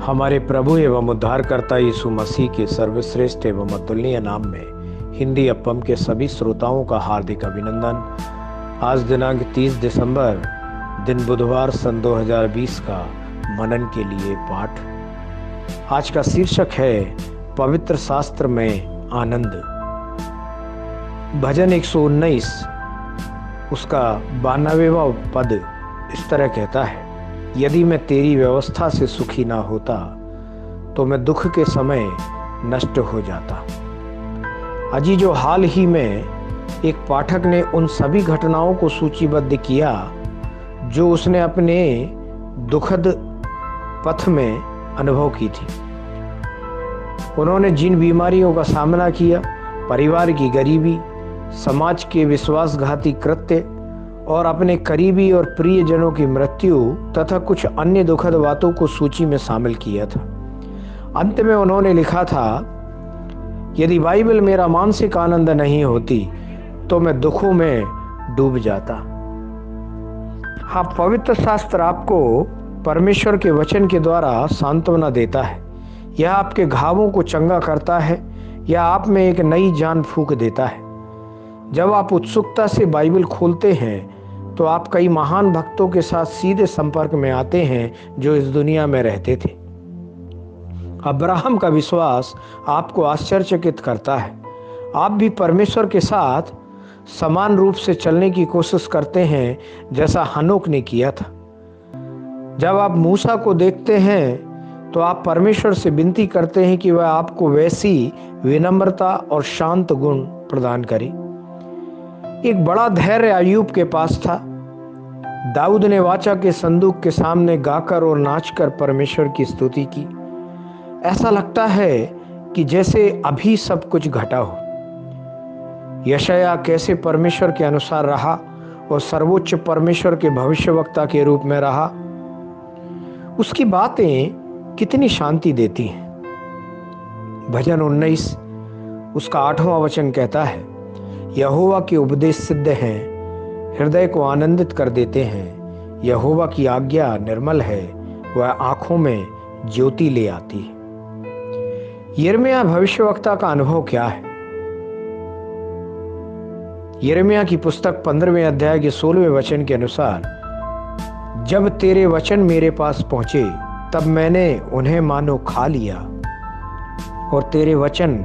हमारे प्रभु एवं उद्धारकर्ता यीशु मसीह के सर्वश्रेष्ठ एवं अतुलनीय नाम में हिंदी अपम के सभी श्रोताओं का हार्दिक अभिनंदन। आज दिनांक 30 दिसंबर दिन बुधवार सन 2020 का मनन के लिए पाठ। आज का शीर्षक है पवित्र शास्त्र में आनंद। भजन 119 उसका 92वां पद इस तरह कहता है, यदि मैं तेरी व्यवस्था से सुखी ना होता तो मैं दुख के समय नष्ट हो जाता। अजी जो हाल ही में एक पाठक ने उन सभी घटनाओं को सूचीबद्ध किया जो उसने अपने दुखद पथ में अनुभव की थी। उन्होंने जिन बीमारियों का सामना किया, परिवार की गरीबी, समाज के विश्वासघाती कृत्य और अपने करीबी और प्रियजनों की मृत्यु तथा कुछ अन्य दुखद बातों को सूची में शामिल किया था। अंत में उन्होंने लिखा था, यदि बाइबल मेरा मानसिक आनंद नहीं होती तो मैं दुखों में डूब जाता। हाँ, पवित्र शास्त्र आपको परमेश्वर के वचन के द्वारा सांत्वना देता है। यह आपके घावों को चंगा करता है या आप में एक नई जान फूंक देता है। जब आप उत्सुकता से बाइबल खोलते हैं तो आप कई महान भक्तों के साथ सीधे संपर्क में आते हैं जो इस दुनिया में रहते थे। अब्राहम का विश्वास आपको आश्चर्यचकित करता है। आप भी परमेश्वर के साथ समान रूप से चलने की कोशिश करते हैं जैसा हनोक ने किया था। जब आप मूसा को देखते हैं तो आप परमेश्वर से विनती करते हैं कि वह आपको वैसी विनम्रता और शांत गुण प्रदान करे। एक बड़ा धैर्य अय्यूब के पास था। दाऊद ने वाचा के संदूक के सामने गाकर और नाचकर परमेश्वर की स्तुति की। ऐसा लगता है कि जैसे अभी सब कुछ घटा हो। यशायाह कैसे परमेश्वर के अनुसार रहा और सर्वोच्च परमेश्वर के भविष्यवक्ता के रूप में रहा। उसकी बातें कितनी शांति देती हैं। भजन 19 उसका 8वां वचन कहता है, यहोवा के उपदेश सिद्ध हैं, हृदय को आनंदित कर देते हैं। यहोवा की आज्ञा निर्मल है, वह आंखों में ज्योति ले आती है। यिर्मयाह भविष्यवक्ता का अनुभव क्या है? यिर्मयाह की पुस्तक 15वें अध्याय के 16वें वचन के अनुसार, जब तेरे वचन मेरे पास पहुंचे तब मैंने उन्हें मानो खा लिया और तेरे वचन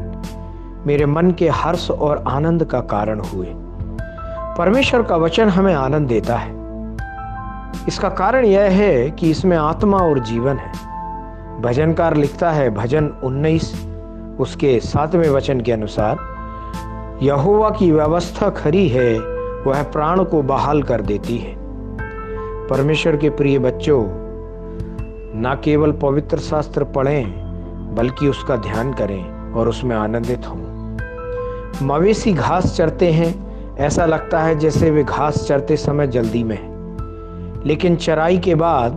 मेरे मन के हर्ष और आनंद का कारण हुए। परमेश्वर का वचन हमें आनंद देता है। इसका कारण यह है कि इसमें आत्मा और जीवन है। भजनकार लिखता है भजन 19 उसके 7वें वचन के अनुसार, यहोवा की व्यवस्था खरी है, वह प्राण को बहाल कर देती है। परमेश्वर के प्रिय बच्चों, ना केवल पवित्र शास्त्र पढ़ें बल्कि उसका ध्यान करें और उसमें आनंदित हों। मवेशी घास चरते हैं, ऐसा लगता है जैसे वे घास चरते समय जल्दी में हैं, लेकिन चराई के बाद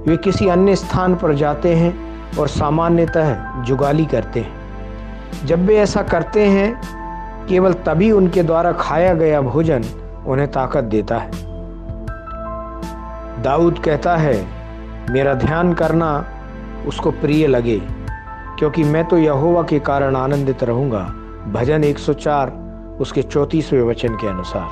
वे किसी अन्य स्थान पर जाते हैं और सामान्यतः जुगाली करते हैं। जब वे ऐसा करते हैं केवल तभी उनके द्वारा खाया गया भोजन उन्हें ताकत देता है। दाऊद कहता है, मेरा ध्यान करना उसको प्रिय लगे, क्योंकि मैं तो यहोवा के कारण आनंदित रहूंगा। भजन 104 उसके 34वें वचन के अनुसार।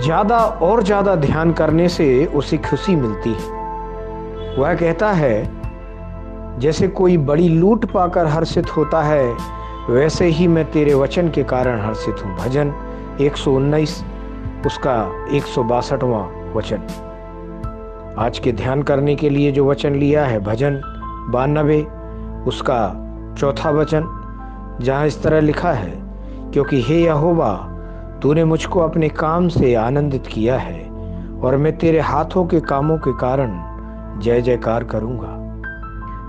ज्यादा और ज्यादा ध्यान करने से उसे खुशी मिलती है। वह कहता है, जैसे कोई बड़ी लूट पाकर हर्षित होता है, वैसे ही मैं तेरे वचन के कारण हर्षित हूं। भजन 119 उसका 162वां वचन। आज के ध्यान करने के लिए जो वचन लिया है भजन 92 उसका 4था वचन, जहां इस तरह लिखा है, क्योंकि हे यहोवा तूने मुझको अपने काम से आनंदित किया है और मैं तेरे हाथों के कामों के कारण जय जयकार करूंगा।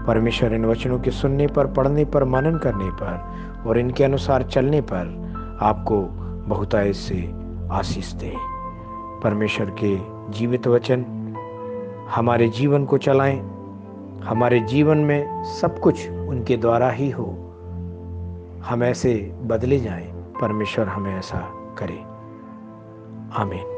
परमेश्वर इन वचनों के सुनने पर, पढ़ने पर, मनन करने पर और इनके अनुसार चलने पर आपको बहुतायत से आशीष दे। परमेश्वर के जीवित वचन हमारे जीवन को चलाएं, हमारे जीवन में सब कुछ उनके द्वारा ही हो। हम ऐसे बदले जाएं, परमेश्वर हमें ऐसा करे। आमीन।